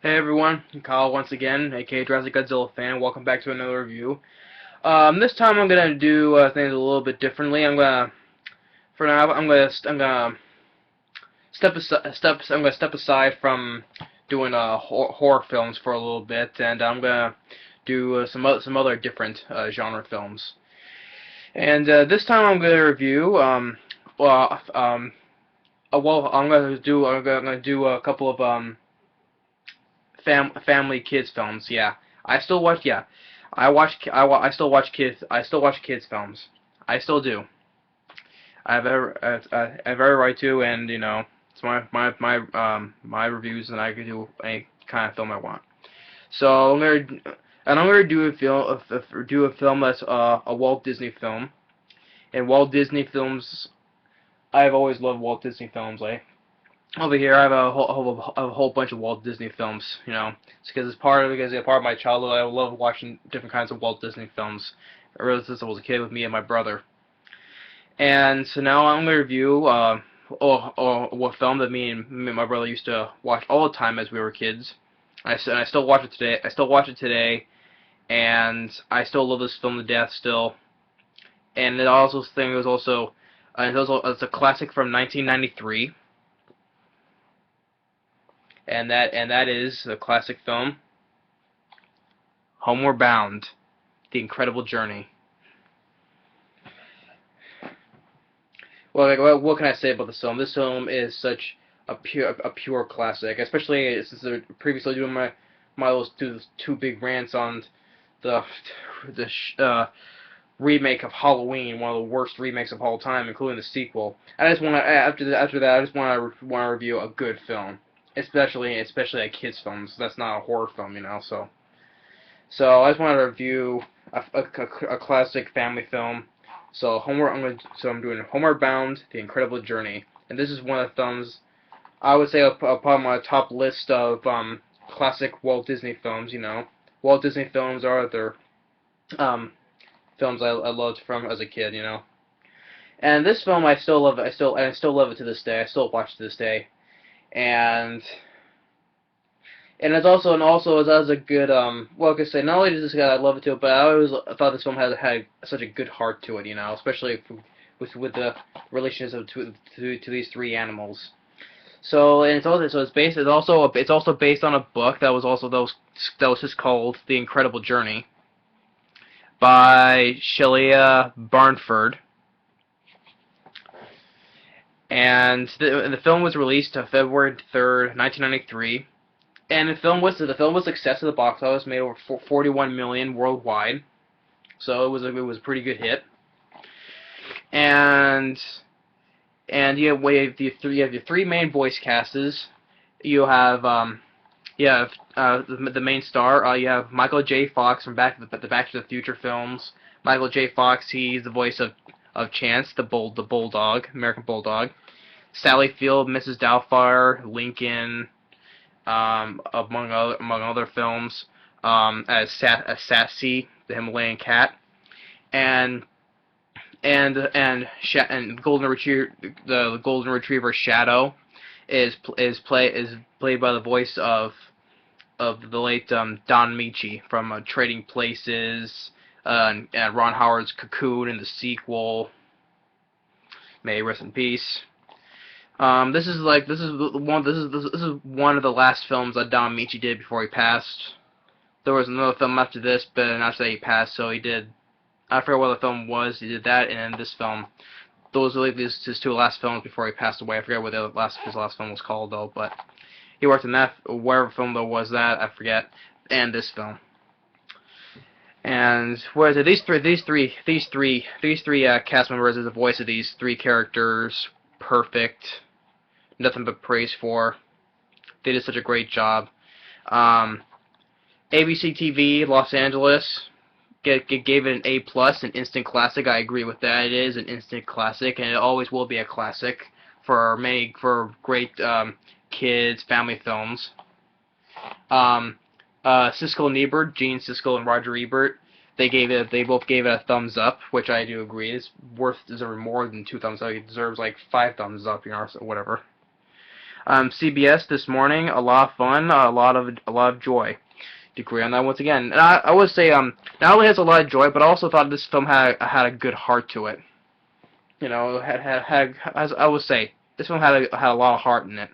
Hey everyone, Kyle once again, aka Jurassic Godzilla fan. Welcome back to another review. This time I'm gonna do things a little bit differently. For now, I'm gonna step aside from doing horror films for a little bit, and I'm gonna do some other different genre films. And this time I'm gonna review well I'm gonna do a couple of family kids films. Yeah, I still watch. Yeah, I still watch kids films. I still do. I have every right to, and it's my reviews, and I can do any kind of film I want. So I'm gonna do a film that's a Walt Disney film. And Walt Disney films, I've always loved Walt Disney films. Over here, I have a whole bunch of Walt Disney films. It's because it's part of my childhood. I love watching different kinds of Walt Disney films. Ever since I was a kid with me and my brother. And so now I'm gonna review what film that me and my brother used to watch all the time as we were kids. I still watch it today. And I still love this film to death still. And it's a classic from 1993. And that is the classic film Homeward Bound, The Incredible Journey. Well, what can I say about this film? This film is such a pure classic, especially since I previously doing those two big rants on the the remake of Halloween, one of the worst remakes of all time, including the sequel. I just want to after that, I just want to review a good film, especially a kids film. So that's not a horror film, So I just want to review a classic family film. I'm doing Homeward Bound: The Incredible Journey, and this is one of the films I would say upon my top list of classic Walt Disney films. Walt Disney films are their films I loved from as a kid. And this film I still love. I still love it to this day. I still watch it to this day, and it has a good well, like I say, not only does this guy I love it too, but I always thought this film had such a good heart to it, especially with the relationships of to these three animals. So and it's also based on a book that was just called The Incredible Journey by Sheila Burnford. And the film was released on February 3rd, 1993. And the film was a success at the box office, made over 41 million worldwide, so it was a pretty good hit. And you have your three main voice casters. You have the main star. You have Michael J. Fox from the Back to the Future films. Michael J. Fox, he's the voice of Chance, the bulldog, American Bulldog. Sally Field, Mrs. Doubtfire, Lincoln. Among other films, as Sassy, the Himalayan cat, and the golden retriever Shadow is played by the voice of the late Don Ameche from Trading Places, and Ron Howard's Cocoon in the sequel. May he rest in peace. This is one of the last films that Don Ameche did before he passed. There was another film after this, but after that he passed, so he did. I forget what the film was. He did that, and then this film. Those are like his two last films before he passed away. I forget what his last film was called though, but he worked in that whatever film there was that I forget, and this film. And what is it? These three cast members as the voice of these three characters, perfect. Nothing but praise for. They did such a great job. ABC TV Los Angeles gave it an A+, an instant classic. I agree with that. It is an instant classic, and it always will be a classic for great kids family films. Siskel and Ebert, Gene Siskel and Roger Ebert, they both gave it a thumbs up, which I do agree. It's deserves more than 2 thumbs up. It deserves like 5 thumbs up, or whatever. CBS this morning, a lot of fun, a lot of joy. To agree on that once again. And I would say not only has a lot of joy, but I also thought this film had a good heart to it. You know, had as I would say, this film had a lot of heart in it.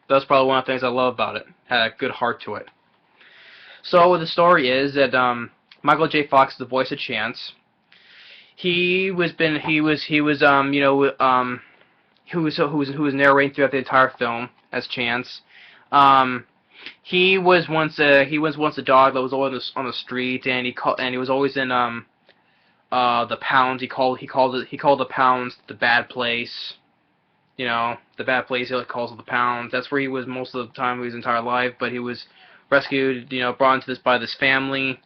That's probably one of the things I love about it. Had a good heart to it. So the story is that Michael J. Fox is the voice of Chance. He was who was narrating throughout the entire film as Chance. He was once a dog that was always on the street, and he was always in the Pounds. He called the Pounds the bad place. You know, the bad place. He calls it the Pounds. That's where he was most of the time of his entire life. But he was rescued, you know, brought into this by this family,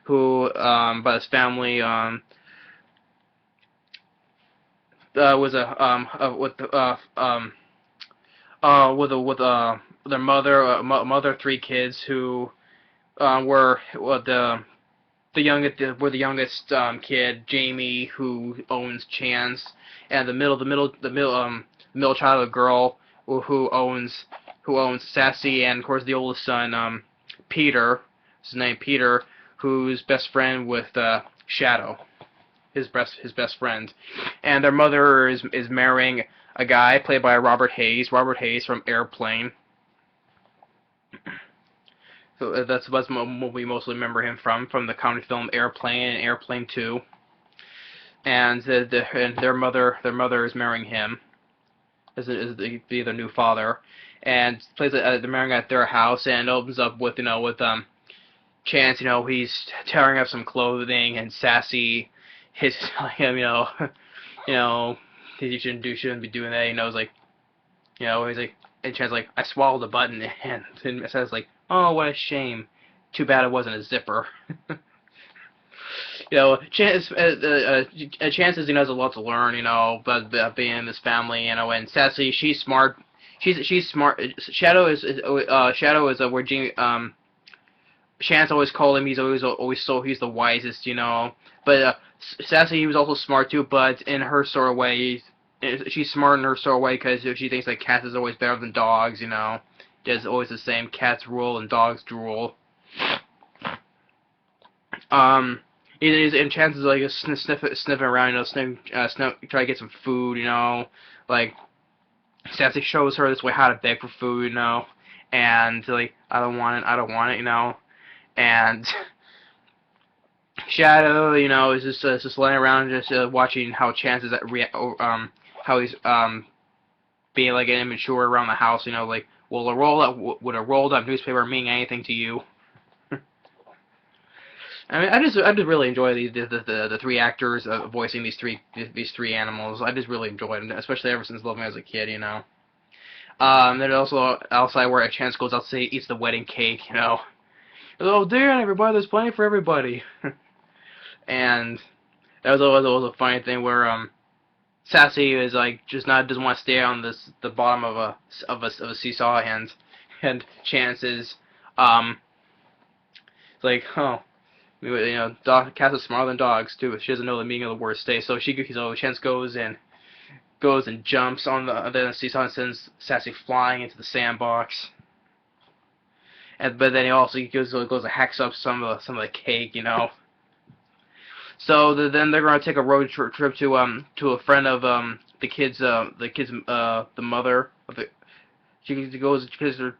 who was with their mother, three kids who were the youngest kid, Jamie, who owns Chance, and the middle child, a girl who owns Sassy, and of course the oldest son, Peter, his name Peter, who's best friend with Shadow, his best friend, and their mother is marrying a guy played by Robert Hayes from Airplane. So that's what we mostly remember him from the comedy film Airplane and Airplane 2. And their mother is marrying him as their new father, and plays they're marrying at their house, and opens up with Chance, you know, he's tearing up some clothing, and Sassy his him, you know, you shouldn't be doing that, you know, it's like, you know, he's like, and Chance like, I swallowed a button, and Sassy's like, oh, what a shame, too bad it wasn't a zipper. You know, Chances, you know, has a lot to learn, you know, but being in this family, you know, and Sassy, she's smart. She's smart. Shadow is where Jamie, Chance always called him. He's always he's the wisest, you know. But Sassy, he was also smart too, but in her sort of way, she's smart in her sort of way because she thinks that cats is always better than dogs, you know. There's always the same, cats rule and dogs drool. And Chance is like sniffing around, you know, try to get some food, you know, like Sassy shows her this way how to beg for food, you know, and like I don't want it, you know, and Shadow, you know, is just laying around, just watching how Chance is how he's being like immature around the house, you know, like would a rolled up newspaper mean anything to you? I mean, I just really enjoy the three actors voicing these three animals. I just really enjoyed them, especially ever since loving them as a kid, you know. There's also outside where a Chance goes outside, eats the wedding cake, you know. Oh dear, everybody, there's plenty for everybody. And that was always a funny thing where Sassy is like doesn't want to stay on the bottom of a seesaw, and Chance is like, oh. You know, cats are smarter than dogs too. She doesn't know the meaning of the word stay, so Chance goes and jumps on the seesaw and sends Sassy flying into the sandbox. But then he also goes and hacks up some of the cake, you know. So then they're gonna take a road trip to a friend of the mother of the. She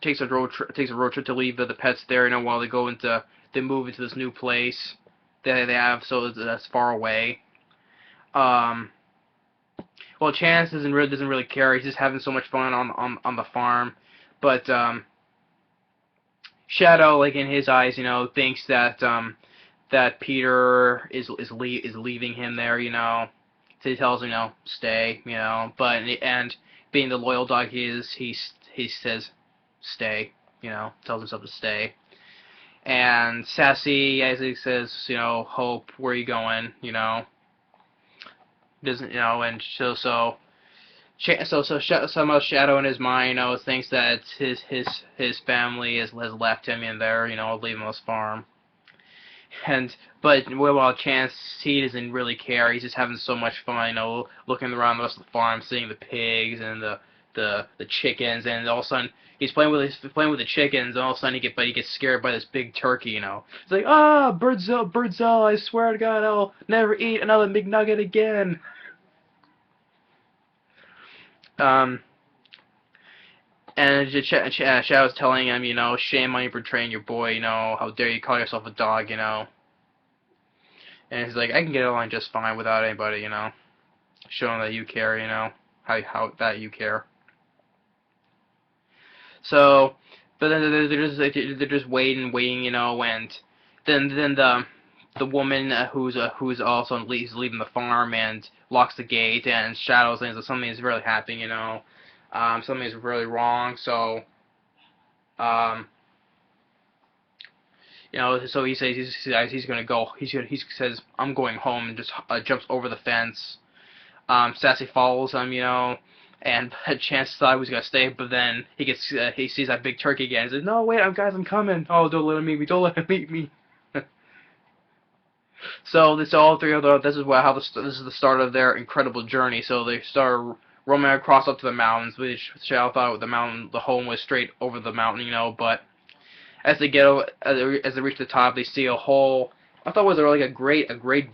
takes a road trip to leave the pets there, you know, while they move into this new place that they have, so that's far away. Well, Chance doesn't really care. He's just having so much fun on the farm, but Shadow, like in his eyes, you know, thinks that that Peter is leaving him there, you know. So he tells him, you know, stay, you know. But and being the loyal dog he is, he says, stay, you know, tells himself to stay. And Sassy, as he says, you know, Hope, where are you going, you know? Doesn't, you know, and somehow Shadow in his mind, you know, thinks that his family has left him in there, you know, leaving this farm. But while Chance, he doesn't really care. He's just having so much fun, you know, looking around the rest of the farm, seeing the pigs and the the chickens, and all of a sudden he's playing with the chickens, and all of a sudden he gets scared by this big turkey. It's like, ah, Birdzell, I swear to God, I'll never eat another McNugget again. And Shadow's telling him, shame on you for training your boy, how dare you call yourself a dog, And he's like, I can get along just fine without anybody, showing that you care, how that you care. So, but then they're just waiting, and then the woman who's also leaving the farm and locks the gate, and Shadow thinks that something is really happening, something is really wrong. So, so he says he's gonna go. He says, I'm going home, and just jumps over the fence. Sassy follows him, and Chance thought he was gonna stay, but then he sees that big turkey again. He says, no, wait, guys, I'm coming. Oh, don't let him meet me. Don't let him meet me. So this all three of them. This is the start of their incredible journey. So they start roaming across up to the mountains, which Shadow thought the home was straight over the mountain, but as they reach the top, they see a whole. I thought it was like a great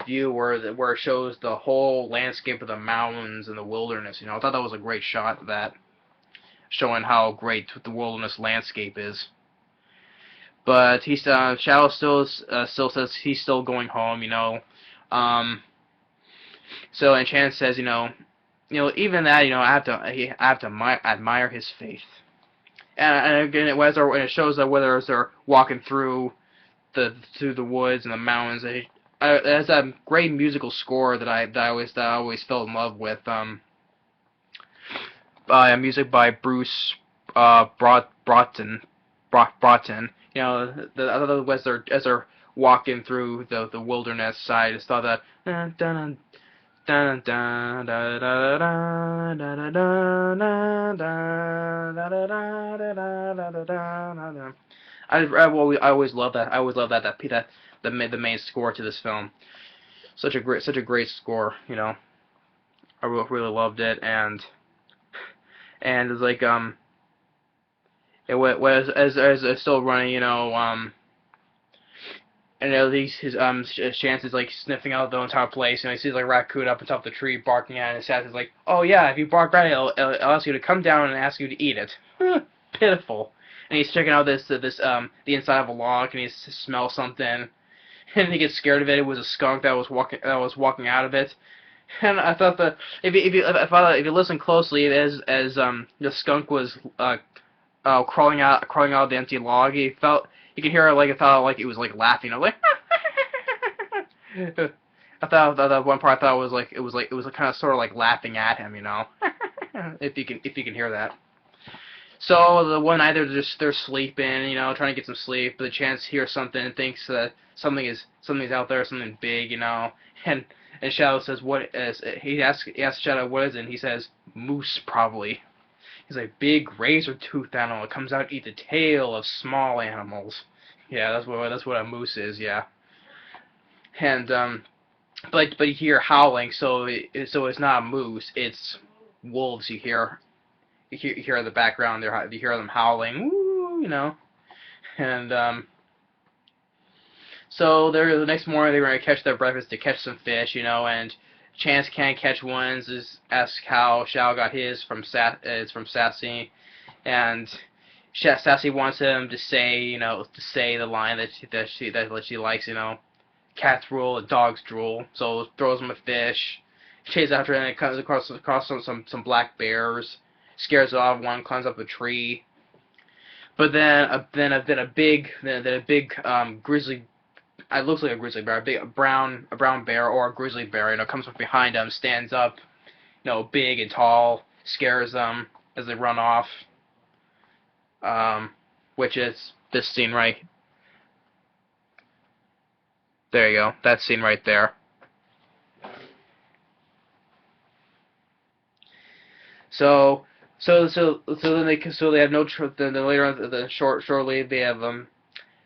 view where it shows the whole landscape of the mountains and the wilderness. I thought that was a great shot of that, showing how great the wilderness landscape is. But Shadow still says he's still going home. So and Chance says, even that, I have to admire his faith. And again, it shows that whether they're walking through the woods and the mountains, it has a great musical score that I always fell in love with. Music by Bruce Broughton. As they're walking through the wilderness side, I just thought that. I always love that. I always love that the main score to this film. Such a great score. I really loved it, and it's like it was as it's still running. And Chance is like sniffing out the entire place, and he sees like a raccoon up on top of the tree barking at it, and Chance is like, oh yeah, if you bark at it, it'll ask you to come down and ask you to eat it. Pitiful. And he's checking out the inside of a log, and he smells something, and he gets scared of it. It was a skunk that was walking out of it. And I thought that if you listen closely, as the skunk was crawling out of the empty log, you could hear it felt like it was like laughing. I was like, I thought that one part I thought it was kind of sort of like laughing at him, if you can hear that. So the one night they're sleeping, trying to get some sleep, but the Chance hears something and thinks that something's out there, something big, and Shadow says, what is it? He asks Shadow what is it, and he says, moose probably. He's like, big razor-toothed animal that comes out to eat the tail of small animals. Yeah, that's what a moose is, yeah. And but you hear howling, so it's not a moose, it's wolves. You hear in the background, you hear them howling, woo, and so the next morning they're going to catch their breakfast to catch some fish, and Chance can't catch one. Asks how Shadow got his from Sassy, and Sassy wants him to say the line that she likes, cats drool and dogs drool. So throws him a fish, chases after it, and it comes across some black bears, scares it off. One climbs up a tree, but then a big grizzly. It looks like a grizzly bear, a brown bear or a grizzly bear, comes up behind them, stands up, big and tall, scares them as they run off. Which is this scene right. There you go, that scene right there. So then they have no. Then later on, shortly they have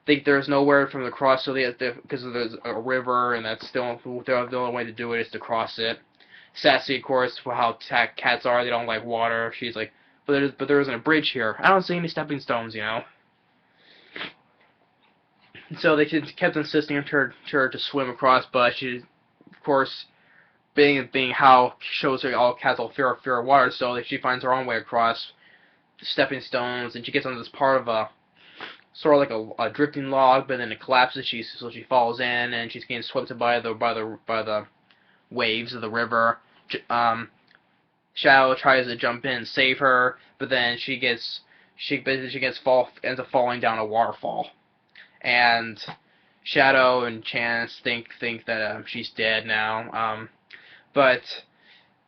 think there's nowhere from the cross, so because there's a river, and that's the only way to do it is to cross it. Sassy, of course, for how cats are, they don't like water. She's like, but there isn't a bridge here. I don't see any stepping stones, you know. So they kept insisting on her to swim across, but she, of course, being how shows her all has all fear of water, so she finds her own way across the stepping stones, and she gets on this part of a sort of like a drifting log, but then it collapses. So she falls in, and she's getting swept by the waves of the river. Shadow tries to jump in and save her, but then ends up falling down a waterfall, and Shadow and Chance think that she's dead now. But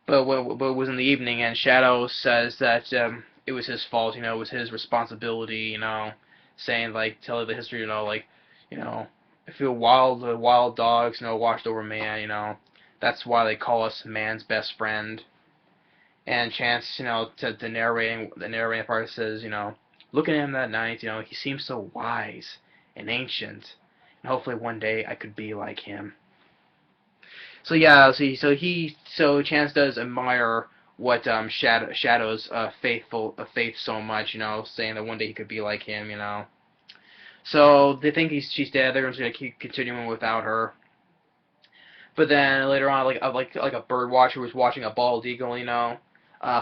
it was in the evening, and Shadow says that it was his fault. You know, it was his responsibility. You know, saying like telling the history. You know, like if the wild dogs washed over man. You know, that's why they call us man's best friend. And Chance, to narrating the narrating part says, look at him that night. He seems so wise and ancient, and hopefully one day I could be like him. So yeah, so Chance does admire what Shadow's faith so much, saying that one day he could be like him, So they think she's dead. They're just gonna keep continuing without her. But then later on, like a bird watcher who's watching a bald eagle,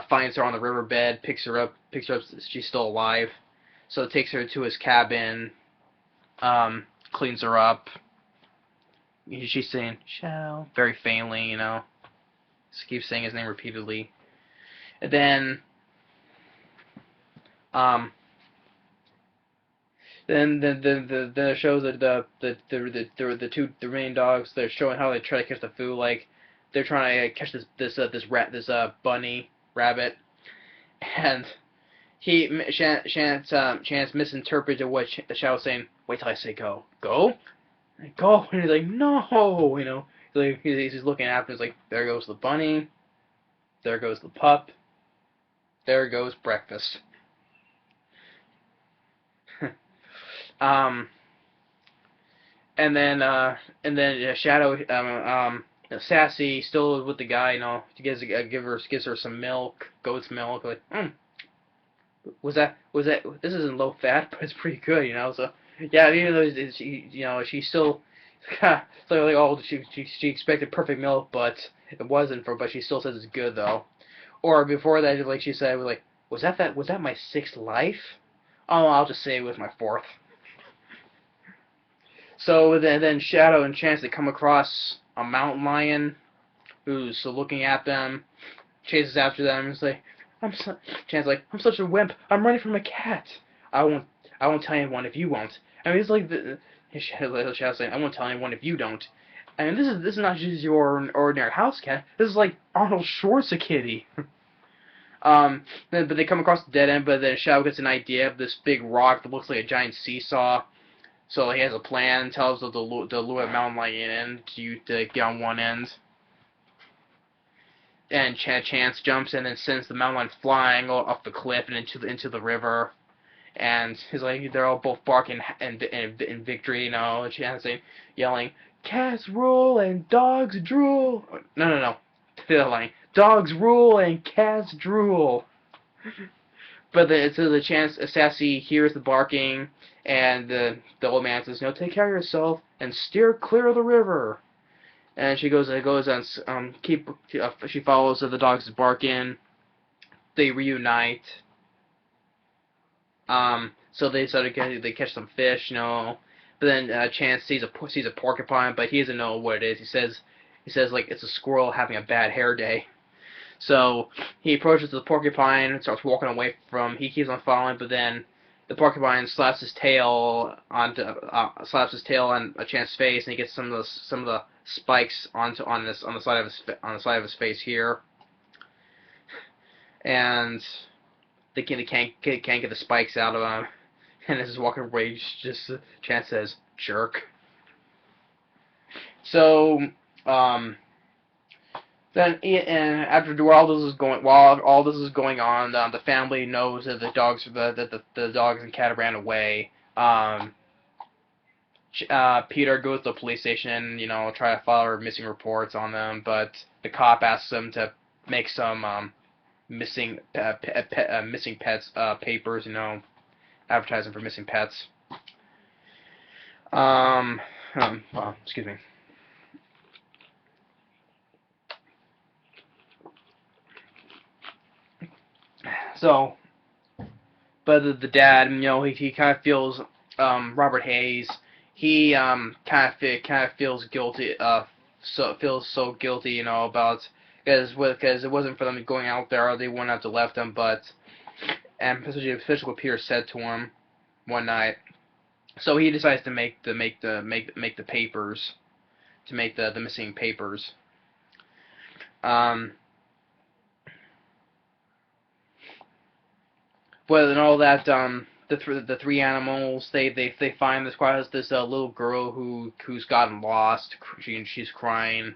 finds her on the riverbed, picks her up. She's still alive, so it takes her to his cabin, cleans her up. She's saying Shadow very faintly, Just keeps saying his name repeatedly, and then it shows that the two remaining dogs. They're showing how they try to catch the food. Like they're trying to catch this bunny rabbit, and Chance misinterpreted what Shadow was saying. Wait till I say go. Go? Go? And he's like, no, he's looking after. He's like, there goes the bunny, there goes the pup, there goes breakfast. And then Shadow, Sassy still with the guy, gives her some milk, goat's milk. Like, was that? This isn't low fat, but it's pretty good, So yeah, even though she's still, she expected perfect milk, but it wasn't but she still says it's good though. Or before that, like she said, was that my sixth life? Oh, I'll just say it was my fourth. So then Shadow and Chance, they come across a mountain lion who's looking at them, chases after them, and is like, Chance like, I'm such a wimp. I'm running from a cat. I won't tell anyone if you won't. I mean, it's like Shadow's saying, I won't tell anyone if you don't. I mean, this is not just your ordinary house cat. This is like Arnold Schwarzenegger. But they come across the dead end. But then Shadow gets an idea of this big rock that looks like a giant seesaw. So he has a plan, tells the lure mountain lion in to get on one end. And Chance jumps in and sends the mountain lion flying off the cliff and into the river. And he's like, they're all both barking in victory, and Chance yelling, cats rule and dogs drool. No. The line, dogs rule and cats drool. But the Chance Sassy hears the barking, and the old man says, take care of yourself and steer clear of the river. And she goes on she follows the dogs barking. They reunite. So they catch some fish, But then Chance sees a porcupine, but he doesn't know what it is. He says like it's a squirrel having a bad hair day. So he approaches the porcupine and starts walking away from. He keeps on following, but then the porcupine slaps his tail on a Chance's face, and he gets some of the spikes on the side of his face here, and they can't get the spikes out of him. And as he's walking away, Chance says, "Jerk." So then, and after while all this is going on, the family knows that the dogs and cat ran away. Peter goes to the police station, try to file missing reports on them, but the cop asks him to make some missing pets papers, you know, advertising for missing pets. Well, excuse me. So, but the dad, you know, he kind of feels Robert Hayes. He kind of feels guilty. Feels so guilty, you know, about because it wasn't for them going out there, they wouldn't have to left him. But and especially what Peter said to him one night. So he decides to make the papers, to make the missing papers. Well, and all that, the three animals, they find this little girl who's gotten lost. She's crying.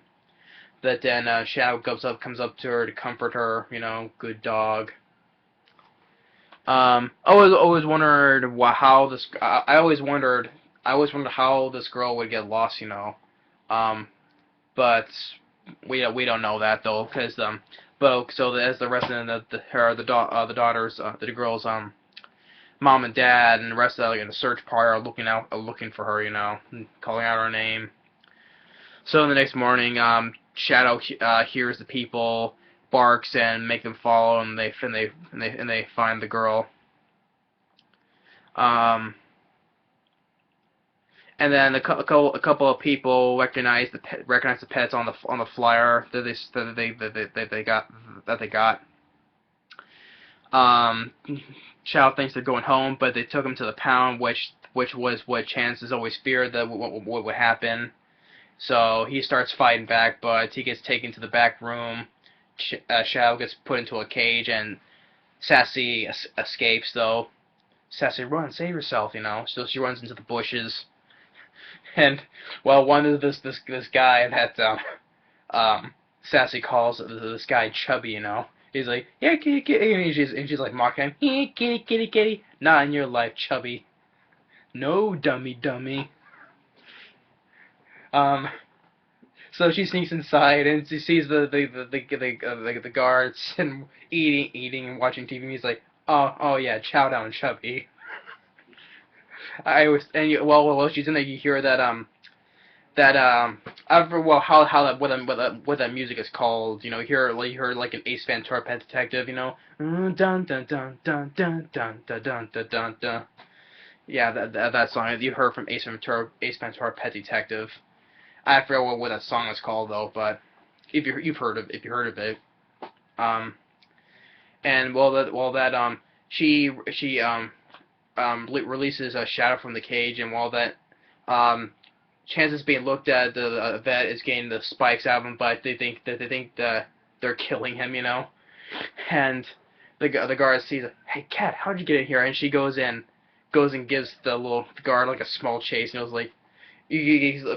That then Shadow comes up to her to comfort her. You know, good dog. Always wondered how this. I always wondered how this girl would get lost. You know, but we don't know that though, because but so as the rest of the daughters, the girls, mom and dad and the rest of the search party are looking for her, you know, calling out her name. So the next morning, Shadow hears the people, barks and make them follow, and they find the girl. And then a couple of people recognize the pets on the flyer that they got. Shadow thinks they're going home, but they took him to the pound, which was what Chances always feared that what would happen. So he starts fighting back, but he gets taken to the back room. Shadow gets put into a cage, and Sassy escapes though. Sassy, run, save yourself, you know. So she runs into the bushes. And well, one is this guy that Sassy calls this guy Chubby, you know. He's like, yeah, kitty, kitty, and she's like mocking him, yeah, kitty, kitty, kitty. Not in your life, Chubby. No, dummy, dummy. So she sneaks inside and she sees the guards and eating and watching TV. And he's like, oh yeah, chow down, Chubby. While she's in there, you hear that I don't know what that music is called. You know, you hear like an Ace Ventura Pet Detective. You know, dun dun dun dun dun dun dun dun dun dun. Yeah, that song you heard from Ace Ventura Pet Detective. I forget what that song is called though, but if you've heard of it, and she releases a Shadow from the cage, and while that Chances being looked at, the vet is getting the spikes out of him, but they think that they're killing him, you know. And the guard sees, hey cat, how'd you get in here? And she goes and gives the guard like a small chase, and it was like,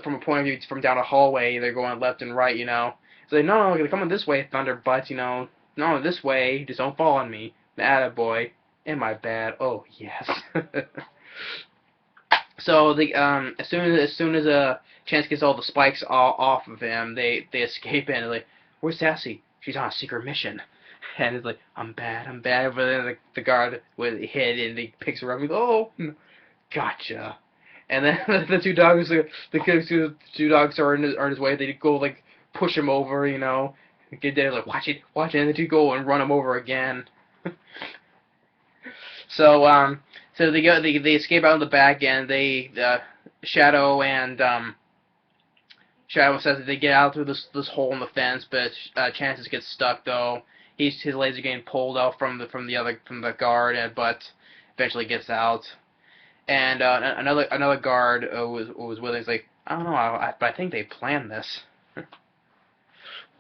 from a point of view from down a hallway, they're going left and right, you know. It's like, no, they're coming this way, Thunderbutt, you know. No, this way, just don't fall on me. Attaboy. Am I bad? Oh yes. So as soon as Chance gets all the spikes off of him, they escape and they're like, where's Sassy? She's on a secret mission. And it's like, I'm bad. But then the guard with hit and he picks her up and goes, oh, gotcha. And then the two dogs are in his way. They go like push him over, you know. Get there like watch it, and the two go and run him over again. So they escape out of the back, and Shadow says that they get out through this hole in the fence, but Chances gets stuck though. His legs are getting pulled out from the guard, but eventually gets out. And another guard was with him. He's like, I don't know, but I think they planned this.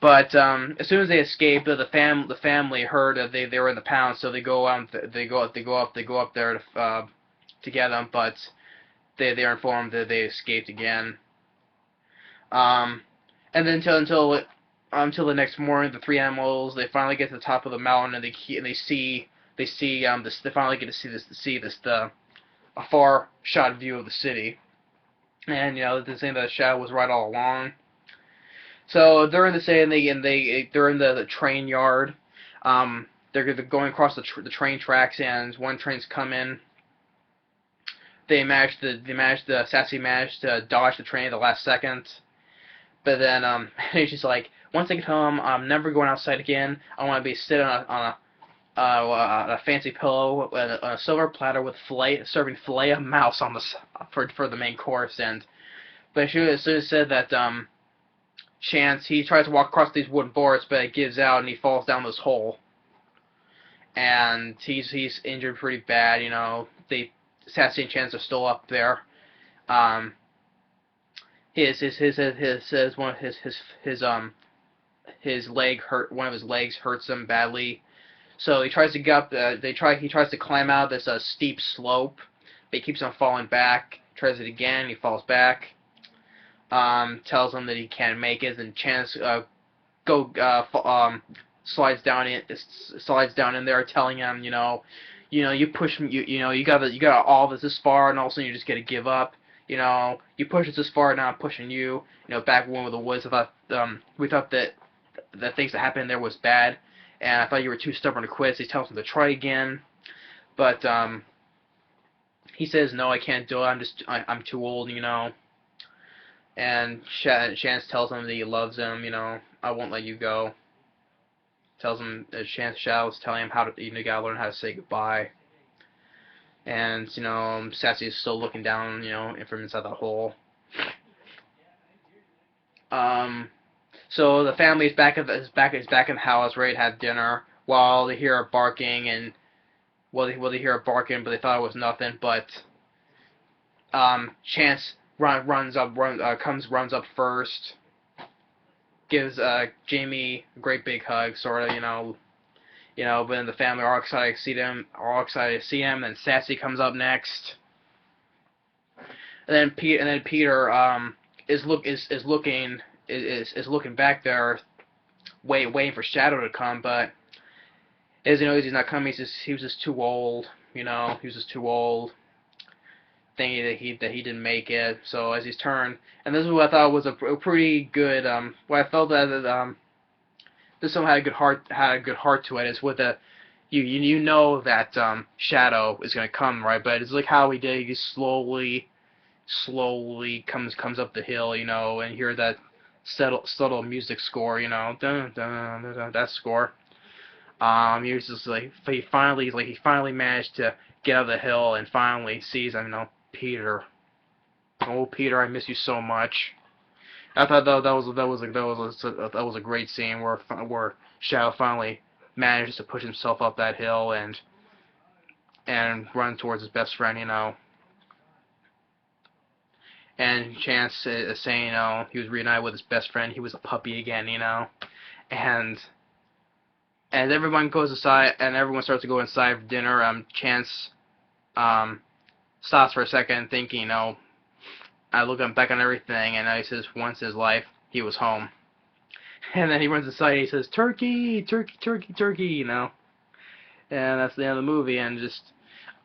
But as soon as they escaped, the family heard that they were in the pound, so they go up there to get them. But they are informed that they escaped again. And then until the next morning, the three animals they finally get to the top of the mountain, and they finally get to see a far shot view of the city. And you know, they're saying that the Shadow was right all along. So they're in the city, and they're in the train yard. they're going across the train tracks, and one train's coming. Sassy managed to dodge the train at the last second. But then he's just like, once I get home, I'm never going outside again. I want to be sitting on a fancy pillow on a silver platter with serving filet of mouse on for the main course. But she said that Chance, he tries to walk across these wooden boards, but it gives out and he falls down this hole. And he's injured pretty bad. Sassy and Chance are still up there. His leg hurt. One of his legs hurts him badly. So he tries to get up. He tries to climb out this steep slope, but he keeps on falling back. Tries it again. He falls back. Tells him that he can't make it, and Chance slides down in there, telling him, you push me, you got all this far, and all of a sudden you just gotta give up. You push us this far, now I'm pushing you. Back when we were the woods, I thought we thought that the things that happened there was bad, and I thought you were too stubborn to quit. So he tells him to try again, but he says no, I can't do it. I'm too old, And Chance tells him that he loves him. I won't let you go. Tells him Shadow's telling him how to you gotta learn how to say goodbye. And Sassy is still looking down, from inside the hole. So the family is back in the house, ready to have dinner, while they hear barking and they hear barking, but they thought it was nothing. But Chance runs up first, gives Jamie a great big hug, sort of, but then the family are all excited to see him. And Sassy comes up next, and then Peter is looking back there, waiting for Shadow to come, but as he knows he's not coming, he was just too old, he was just too old, thinking that he didn't make it. So as he's turned, and this is what I thought was a pretty good, what I felt that this one had a good heart to it, is with you know that Shadow is gonna come, right? But it's like how he did, he slowly comes up the hill, and hear that subtle music score, dun, dun, dun, dun, that score. He was just like, he finally managed to get up the hill and finally sees, Peter. Oh, Peter, I miss you so much. I thought that was a great scene where Shadow finally manages to push himself up that hill and run towards his best friend, And Chance is saying, he was reunited with his best friend. He was a puppy again, And as everyone goes aside, and everyone starts to go inside for dinner, Chance stops for a second, thinking, I look back on everything, and he says, once in his life, he was home. And then he runs inside, and he says, turkey, turkey, turkey, turkey, And that's the end of the movie, and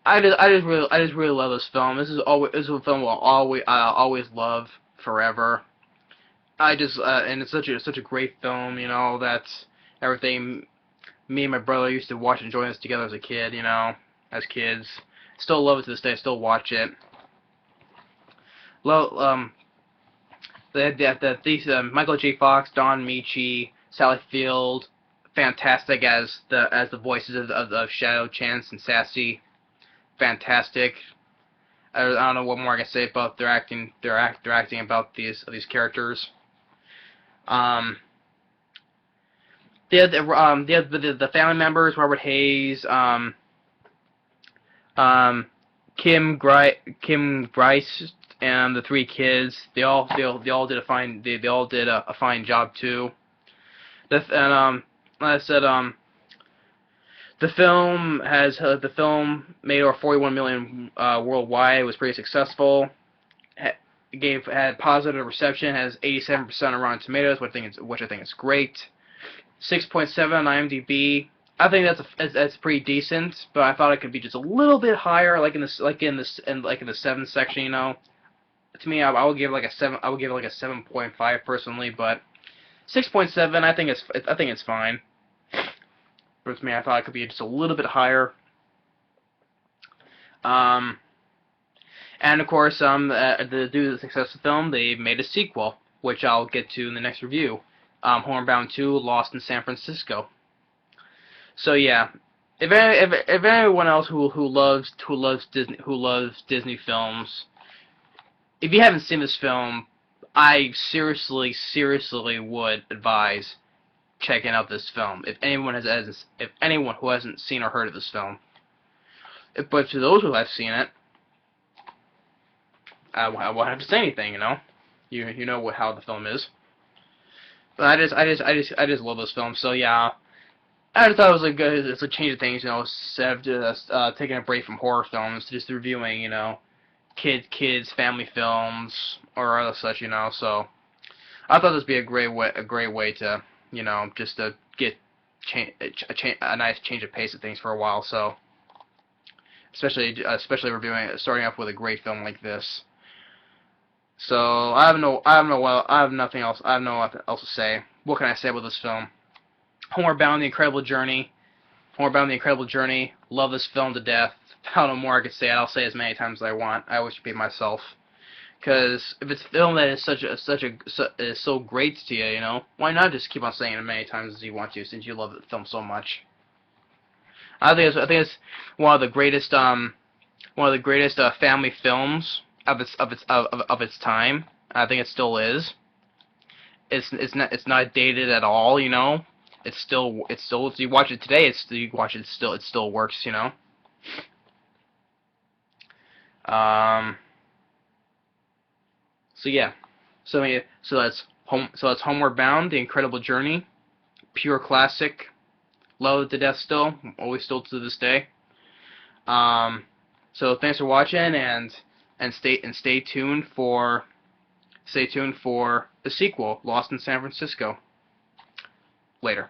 I just really love this film. This is a film I'll always love forever. And it's such a great film, that's everything. Me and my brother used to watch and enjoy this together as a kid, as kids. Still love it to this day. Still watch it. These Michael J. Fox, Don Ameche, Sally Field, fantastic as the voices of Shadow, Chance, and Sassy. Fantastic. I don't know what more I can say about their acting. Their acting about these characters. The family members: Robert Hayes, Kim Grice, and the three kids. They all did a fine job too. Like I said, the film made over 41 million worldwide. It was pretty successful. Had positive reception. Has 87% on Rotten Tomatoes, which I think is great. 6.7 on IMDb. I think that's pretty decent, but I thought it could be just a little bit higher, like in the 7 section. To me, I would give it like a 7. I would give it like a 7.5 personally, but 6.7, I think it's fine. But to me, I thought it could be just a little bit higher. And of course, due to the success of the film, they made a sequel, which I'll get to in the next review. Homeward Bound 2: Lost in San Francisco. So yeah, if anyone else who loves Disney films, if you haven't seen this film, I seriously would advise checking out this film. If anyone who hasn't seen or heard of this film, but to those who have seen it, I won't have to say anything. You know how the film is. But I just love this film. So yeah, I just thought it was it's a change of things. Instead of just taking a break from horror films, just reviewing kids family films or other such. So I thought this would be a great way to just to get a nice change of pace of things for a while. So especially starting off with a great film like this. So I have nothing else to say. What can I say about this film? Homeward Bound: The Incredible Journey. Homeward Bound: The Incredible Journey. Love this film to death. I don't know more I could say. I'll say as many times as I want. I always repeat myself. Because if it's a film that is so great to you, why not just keep on saying it as many times as you want to, since you love the film so much? I think it's one of the greatest family films of its time. I think it still is. It's not dated at all. It's still if you watch it today, it still works. So yeah, so that's Homeward Bound: The Incredible Journey, pure classic, love it to death still, always still to this day. So thanks for watching, and stay tuned for the sequel, Lost in San Francisco. Later.